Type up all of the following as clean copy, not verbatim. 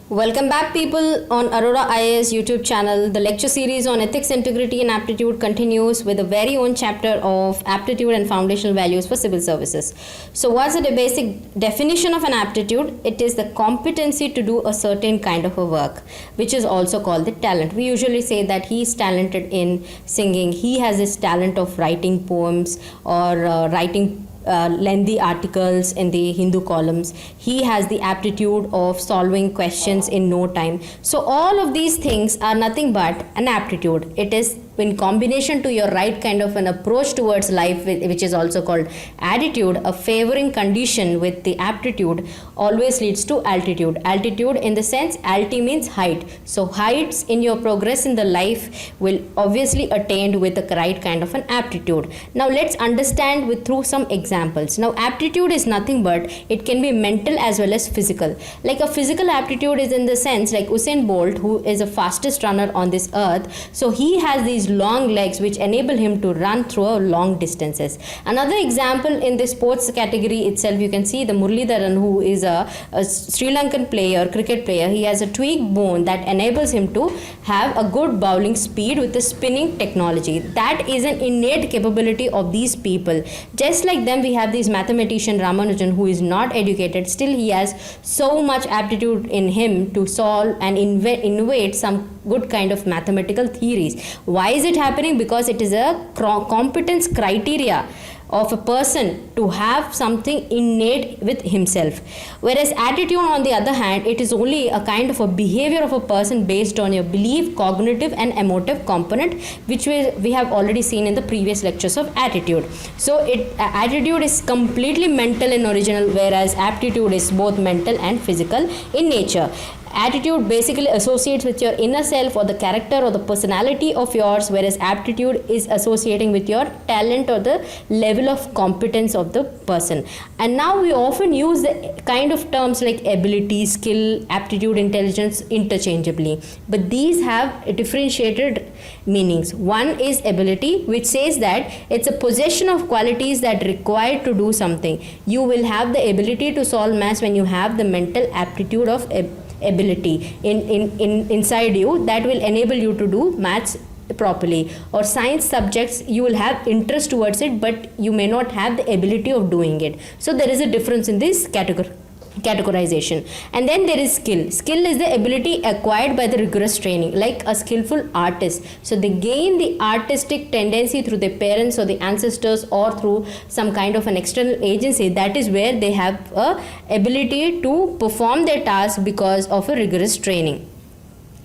Welcome back, people, on Aurora IAS YouTube channel. The lecture series on ethics, integrity, and aptitude continues with a very own chapter of aptitude and foundational values for civil services. So, what's the basic definition of an aptitude? It is the competency to do a certain kind of a work, which is also called the talent. We usually say that he is talented in singing. He has this talent of writing poems or writing lengthy articles in the Hindu columns. He has the aptitude of solving questions in no time. So all of these things are nothing but an aptitude. It is in combination to your right kind of an approach towards life, which is also called attitude. A favoring condition with the aptitude always leads to altitude. Altitude in the sense, alti means height. So heights in your progress in the life will obviously attained with the right kind of an aptitude. Now let's understand through some examples. Now aptitude is nothing but it can be mental as well as physical. Like a physical aptitude is in the sense like Usain Bolt, who is the fastest runner on this earth. So he has these long legs which enable him to run through long distances. Another example in the sports category itself, you can see the Muralidharan, who is a Sri Lankan player, cricket player. He has a tweaked bone that enables him to have a good bowling speed with the spinning technology. That is an innate capability of these people. Just like them, we have this mathematician Ramanujan, who is not educated, still he has so much aptitude in him to solve and innovate some good kind of mathematical theories. Why is it happening? Because it is a competence criteria of a person to have something innate with himself. Whereas attitude, on the other hand, it is only a kind of a behavior of a person based on your belief, cognitive and emotive component, which we have already seen in the previous lectures of attitude. So attitude is completely mental in original, whereas aptitude is both mental and physical in nature. Attitude basically associates with your inner self or the character or the personality of yours, whereas aptitude is associating with your talent or the level of competence of the person. And now we often use the kind of terms like ability, skill, aptitude, intelligence interchangeably, but these have differentiated meanings. One is ability, which says that it's a possession of qualities that require to do something. You will have the ability to solve maths when you have the mental aptitude of ability inside you that will enable you to do maths properly. Or science subjects, you will have interest towards it, but you may not have the ability of doing it. So there is a difference in this categorization. And then there is skill. Skill is the ability acquired by the rigorous training, like a skillful artist. So they gain the artistic tendency through their parents or the ancestors or through some kind of an external agency. That is where they have a ability to perform their task because of a rigorous training.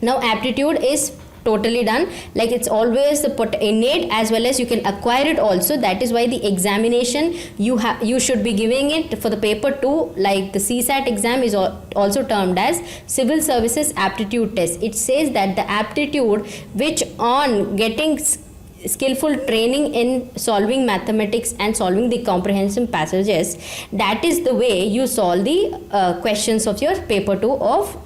Now aptitude is totally done, like it's always the innate as well as you can acquire it also. That is why the examination you should be giving it for the paper 2, like the CSAT exam is also termed as civil services aptitude test. It says that the aptitude which on getting skillful training in solving mathematics and solving the comprehensive passages, that is the way you solve the questions of your paper 2 of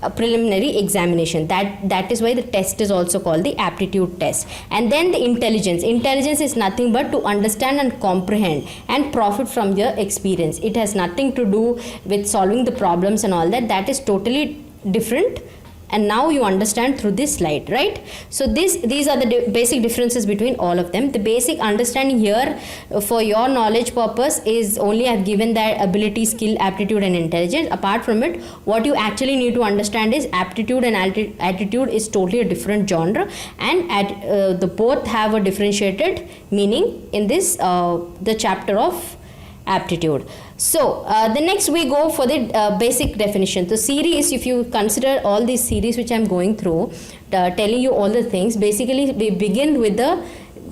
a preliminary examination. That is why the test is also called the aptitude test. And then the intelligence is nothing but to understand and comprehend and profit from your experience. It has nothing to do with solving the problems and all that. That is totally different. And now you understand through this slide, right? So these are the basic differences between all of them. The basic understanding here for your knowledge purpose is only I've given that ability, skill, aptitude and intelligence. Apart from it, what you actually need to understand is aptitude and attitude is totally a different genre, and the both have a differentiated meaning in this the chapter of aptitude. So the next we go for the basic definition. The series, if you consider all these series which I'm going through, telling you all the things, basically we begin with the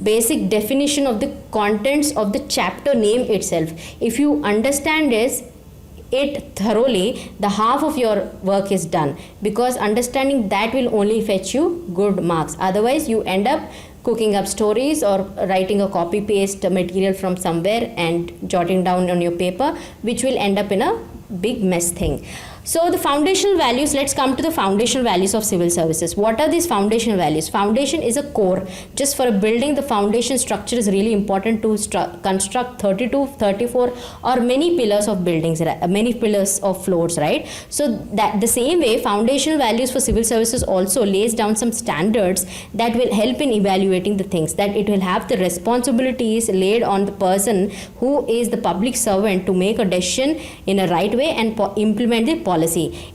basic definition of the contents of the chapter name itself. If you understand it thoroughly, the half of your work is done, because understanding that will only fetch you good marks. Otherwise you end up cooking up stories or writing a copy paste material from somewhere and jotting down on your paper, which will end up in a big mess thing. So the foundational values, let's come to the foundational values of civil services. What are these foundational values? Foundation is a core. Just for a building, the foundation structure is really important to construct 32, 34 or many pillars of buildings, many pillars of floors, right? So that the same way, foundational values for civil services also lays down some standards that will help in evaluating the things, that it will have the responsibilities laid on the person who is the public servant to make a decision in a right way and implement the policy.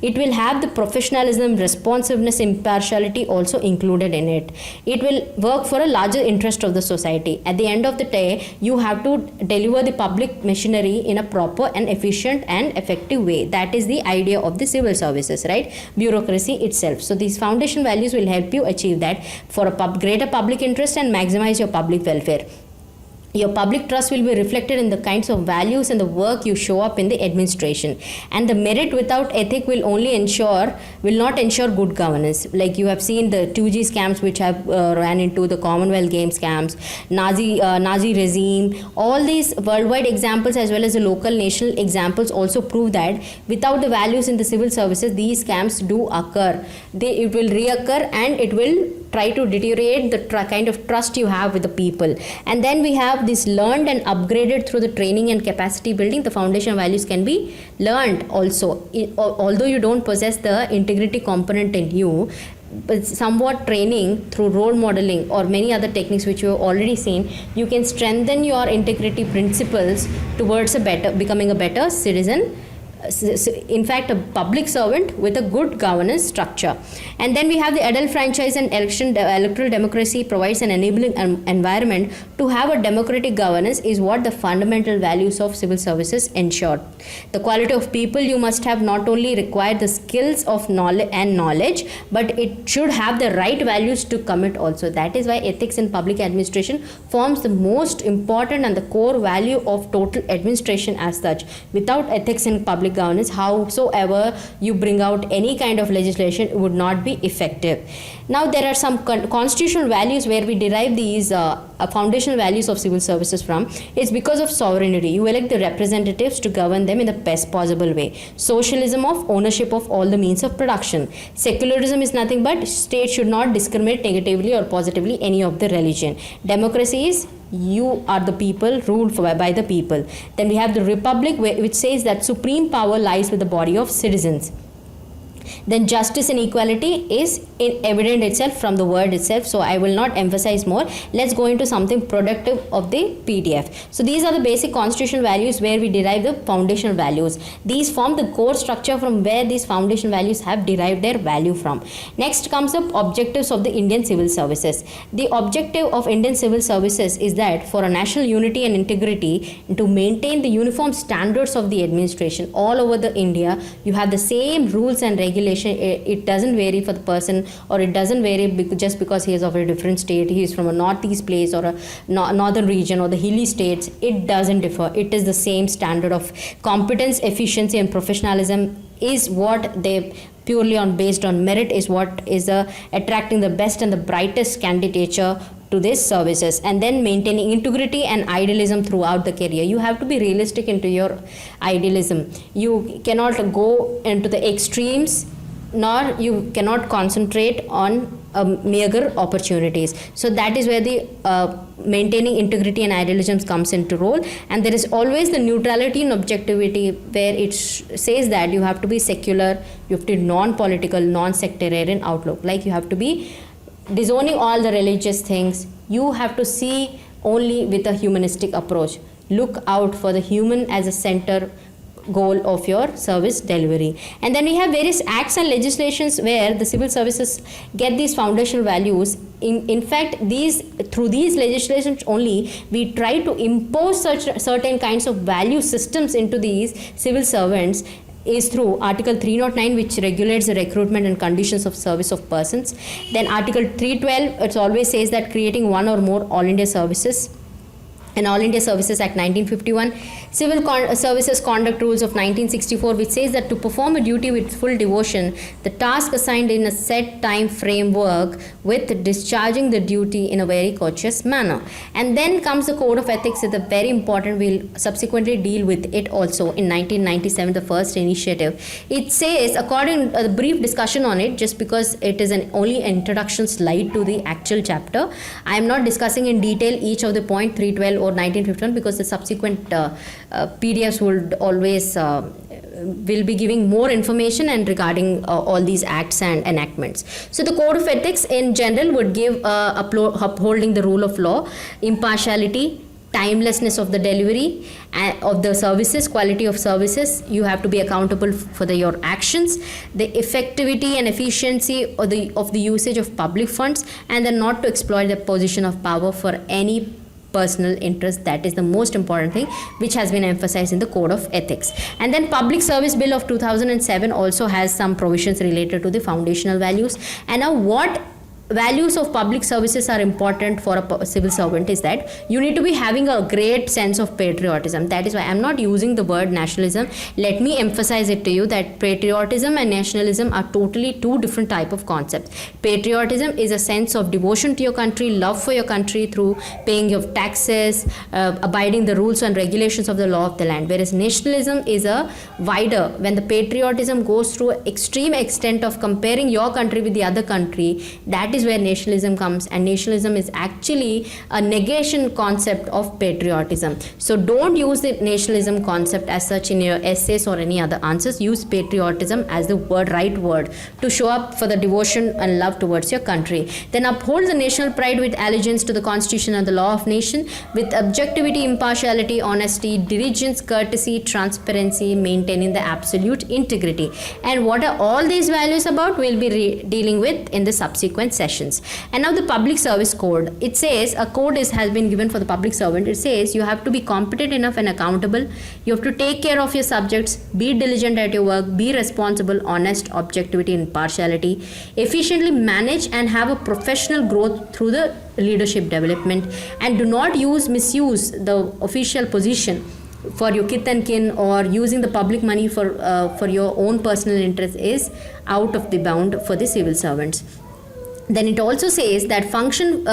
It will have the professionalism, responsiveness, impartiality also included in it. It will work for a larger interest of the society. At the end of the day, you have to deliver the public machinery in a proper and efficient and effective way. That is the idea of the civil services, right? Bureaucracy itself. So these foundation values will help you achieve that for a greater public interest and maximize your public welfare. Your public trust will be reflected in the kinds of values and the work you show up in the administration. And the merit without ethic will not ensure good governance. Like you have seen the 2G scams which have ran into the Commonwealth Games scams, Nazi regime. All these worldwide examples as well as the local national examples also prove that without the values in the civil services, these scams do occur. It will reoccur and it will try to deteriorate the kind of trust you have with the people. And then we have this learned and upgraded through the training and capacity building. The foundation values can be learned also. Although you don't possess the integrity component in you, but somewhat training through role modeling or many other techniques which you have already seen, you can strengthen your integrity principles towards becoming a better citizen. In fact, a public servant with a good governance structure. And then we have the adult franchise and electoral democracy provides an enabling environment to have a democratic governance is what the fundamental values of civil services ensure. The quality of people you must have not only require the skills of knowledge, but it should have the right values to commit also. That is why ethics in public administration forms the most important and the core value of total administration as such. Without ethics in public governance, howsoever you bring out any kind of legislation, would not be effective. Now there are some constitutional values where we derive these foundational values of civil services from. It's because of sovereignty. You elect the representatives to govern them in the best possible way. Socialism of ownership of all the means of production. Secularism is nothing but state should not discriminate negatively or positively any of the religion. Democracy is you are the people, ruled by the people. Then we have the republic, which says that supreme power lies with the body of citizens. Then justice and equality is evident itself from the word itself, so I will not emphasize more. Let's go into something productive of the PDF. So these are the basic constitutional values where we derive the foundational values. These form the core structure from where these foundational values have derived their value from. Next comes the objectives of the Indian civil services. The objective of Indian civil services is that for a national unity and integrity, to maintain the uniform standards of the administration all over the India, you have the same rules and regulations. It doesn't vary for the person, or it doesn't vary just because he is of a different state, he is from a northeast place or a northern region or the hilly states. It doesn't differ. It is the same standard of competence, efficiency and professionalism is what they purely based on merit is what is attracting the best and the brightest candidature to these services. And then maintaining integrity and idealism throughout the career. You have to be realistic into your idealism. You cannot go into the extremes, nor you cannot concentrate on meager opportunities. So that is where the maintaining integrity and idealism comes into role. And there is always the neutrality and objectivity, where it says that you have to be secular, you have to be non-political, non-sectarian outlook. Like you have to be disowning all the religious things. You have to see only with a humanistic approach. Look out for the human as a center goal of your service delivery. And then we have various acts and legislations where the civil services get these foundational values. In fact, through these legislations only, we try to impose certain kinds of value systems into these civil servants is through Article 309, which regulates the recruitment and conditions of service of persons. Then Article 312, it always says that creating one or more all India services. and All India Services Act 1951, Civil Services Conduct Rules of 1964, which says that to perform a duty with full devotion, the task assigned in a set time framework with discharging the duty in a very courteous manner. And then comes the Code of Ethics, is a very important, we'll subsequently deal with it also in 1997, the first initiative. It says, according a brief discussion on it, just because it is an only introduction slide to the actual chapter. I am not discussing in detail each of the point 312 or 1951 because the subsequent PDFs would always will be giving more information and regarding all these acts and enactments. So the Code of Ethics in general would give upholding the rule of law, impartiality, timelessness of the delivery of the services, quality of services. You have to be accountable for your actions, the effectivity and efficiency of the usage of public funds, and then not to exploit the position of power for any personal interest. That is the most important thing which has been emphasized in the Code of Ethics. And then Public Service Bill of 2007 also has some provisions related to the foundational values. And now what values of public services are important for a civil servant is that you need to be having a great sense of patriotism. That is why I'm not using the word nationalism. Let me emphasize it to you that patriotism and nationalism are totally two different type of concepts. Patriotism is a sense of devotion to your country, love for your country through paying your taxes, abiding the rules and regulations of the law of the land. Whereas nationalism is a wider, when the patriotism goes through extreme extent of comparing your country with the other country, that is where nationalism comes, and nationalism is actually a negation concept of patriotism. So don't use the nationalism concept as such in your essays or any other answers. Use patriotism as the right word to show up for the devotion and love towards your country. Then uphold the national pride with allegiance to the constitution and the law of nation, with objectivity, impartiality, honesty, diligence, courtesy, transparency, maintaining the absolute integrity. And what are all these values about? We'll be dealing with in the subsequent sessions. And now the Public Service Code. It says a code has been given for the public servant. It says you have to be competent enough and accountable. You have to take care of your subjects, be diligent at your work, be responsible, honest, objectivity, impartiality, efficiently manage and have a professional growth through the leadership development, and do not misuse the official position for your kith and kin, or using the public money for your own personal interest is out of the bound for the civil servants. Then it also says that function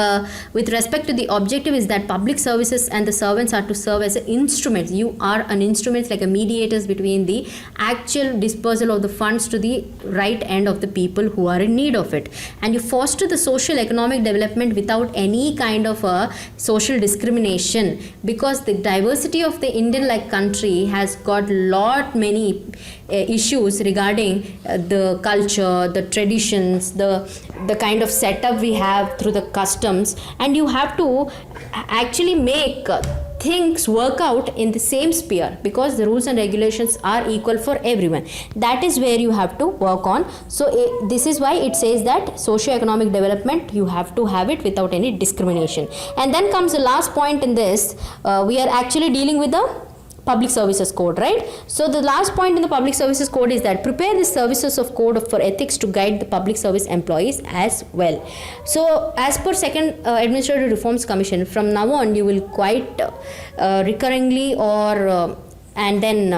with respect to the objective is that public services and the servants are to serve as instruments. You are an instrument, like a mediators between the actual dispersal of the funds to the right end of the people who are in need of it. And you foster the social economic development without any kind of social discrimination, because the diversity of the Indian like country has got many issues regarding the culture, the traditions, the kind of setup we have through the customs, and you have to actually make things work out in the same sphere, because the rules and regulations are equal for everyone. That is where you have to work on. So this is why it says that socio-economic development, you have to have it without any discrimination. And then comes the last point in this. We are actually dealing with the Public Services Code, right? So the last point in the Public Services Code is that prepare the services of code for ethics to guide the public service employees as well. So as per second Administrative Reforms Commission, from now on you will quite recurringly or and then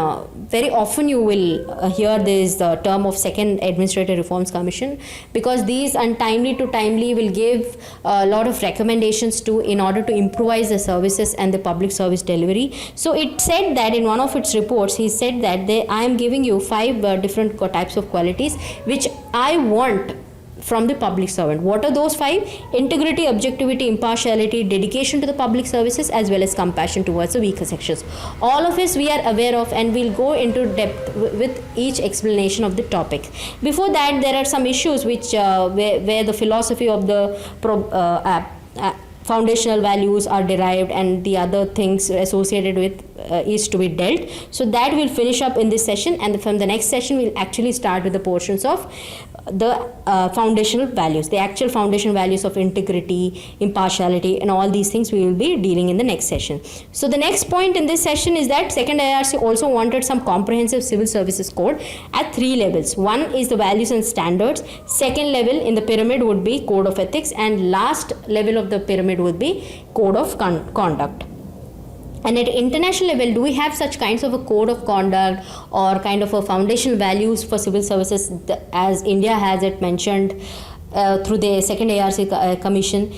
very often you will hear this term of second Administrative Reforms Commission, because these untimely to timely will give a lot of recommendations in order to improvise the services and the public service delivery. So it said that in one of its reports, he said that I am giving you 5 different types of qualities which I want from the public servant. What are those 5? Integrity, objectivity, impartiality, dedication to the public services, as well as compassion towards the weaker sections. All of this we are aware of, and we'll go into depth with each explanation of the topic. Before that, there are some issues which where the philosophy of the foundational values are derived, and the other things associated with is to be dealt. So that will finish up in this session, and from the next session we'll actually start with the portions of the foundational values, the actual foundation values of integrity, impartiality, and all these things we will be dealing in the next session. So the next point in this session is that second IRC also wanted some comprehensive civil services code at 3 levels. One is the values and standards, second level in the pyramid would be code of ethics, and last level of the pyramid would be code of conduct. And at international level, do we have such kinds of a code of conduct or kind of a foundational values for civil services as India has it mentioned through the second ARC commission?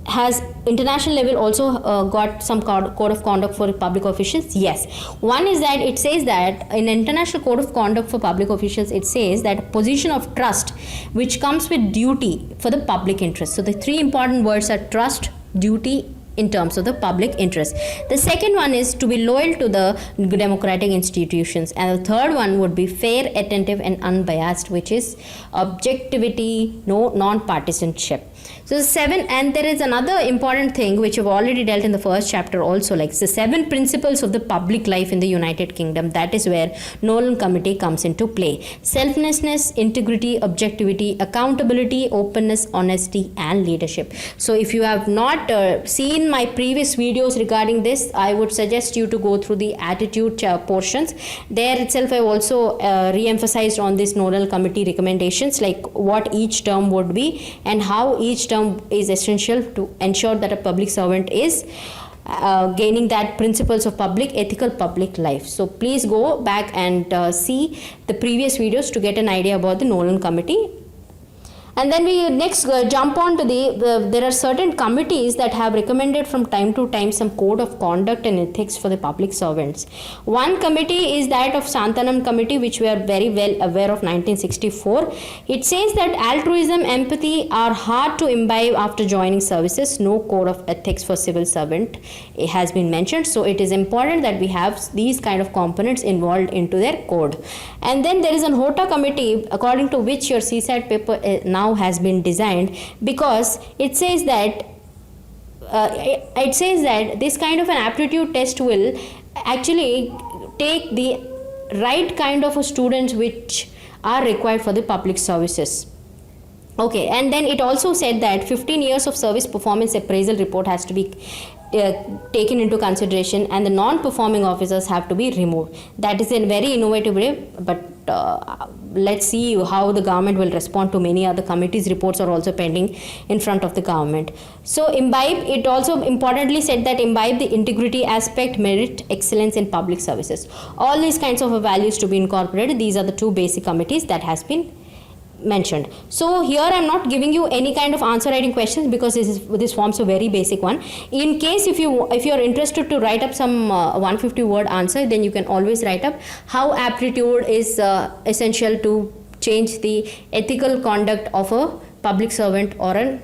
Has international level also got some code of conduct for public officials? Yes. One is that it says that in international code of conduct for public officials, it says that position of trust which comes with duty for the public interest. So the three important words are trust, duty, in terms of the public interest. The second one is to be loyal to the democratic institutions, and the third one would be fair, attentive and unbiased, which is objectivity, no non-partisanship. So the seven, and there is another important thing which we've already dealt in the first chapter also, like the 7 principles of the public life in the United Kingdom. That is where Nolan Committee comes into play. Selflessness, integrity, objectivity, accountability, openness, honesty and leadership. So if you have not seen my previous videos regarding this, I would suggest you to go through the attitude portions. There itself I've also re-emphasized on this Nodal Committee recommendations, like what each term would be and how each term is essential to ensure that a public servant is gaining that principles of public ethical public life. So please go back and see the previous videos to get an idea about the Nolan Committee. And then we next jump on to there are certain committees that have recommended from time to time some code of conduct and ethics for the public servants. One committee is that of Santhanam Committee, which we are very well aware of, 1964. It says that altruism, empathy are hard to imbibe after joining services. No code of ethics for civil servant has been mentioned. So it is important that we have these kind of components involved into their code. And then there is an HOTA committee, according to which your CSAT paper now has been designed, because it says that this kind of an aptitude test will actually take the right kind of a students which are required for the public services. Okay, and then it also said that 15 years of service performance appraisal report has to be taken into consideration, and the non-performing officers have to be removed. That is a very innovative way, but let's see how the government will respond to many other committees. Reports are also pending in front of the government. So imbibe, it also importantly said that imbibe the integrity aspect, merit, excellence in public services. All these kinds of values to be incorporated. These are the 2 basic committees that has been mentioned. So here I'm not giving you any kind of answer writing questions, because this forms a very basic one. In case if you're interested to write up some 150 word answer, then you can always write up how aptitude is essential to change the ethical conduct of a public servant or a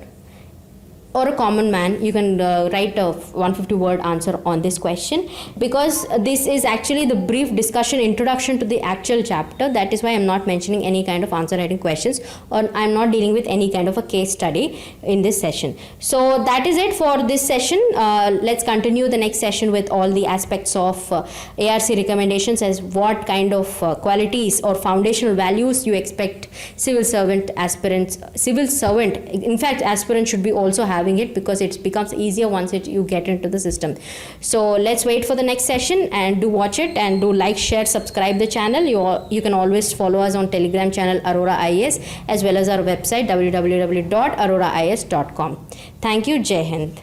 common man. You can write a 150 word answer on this question, because this is actually the brief discussion introduction to the actual chapter. That is why I'm not mentioning any kind of answer writing questions, or I'm not dealing with any kind of a case study in this session. So that is it for this session. Let's continue the next session with all the aspects of ARC recommendations, as what kind of qualities or foundational values you expect civil servant, in fact aspirant should be also having it, because it becomes easier once you get into the system. So let's wait for the next session, and do watch it, and do like, share, subscribe the channel. You can always follow us on Telegram channel Aurora IAS, as well as our website www.aurorais.com. Thank you. Jai Hind.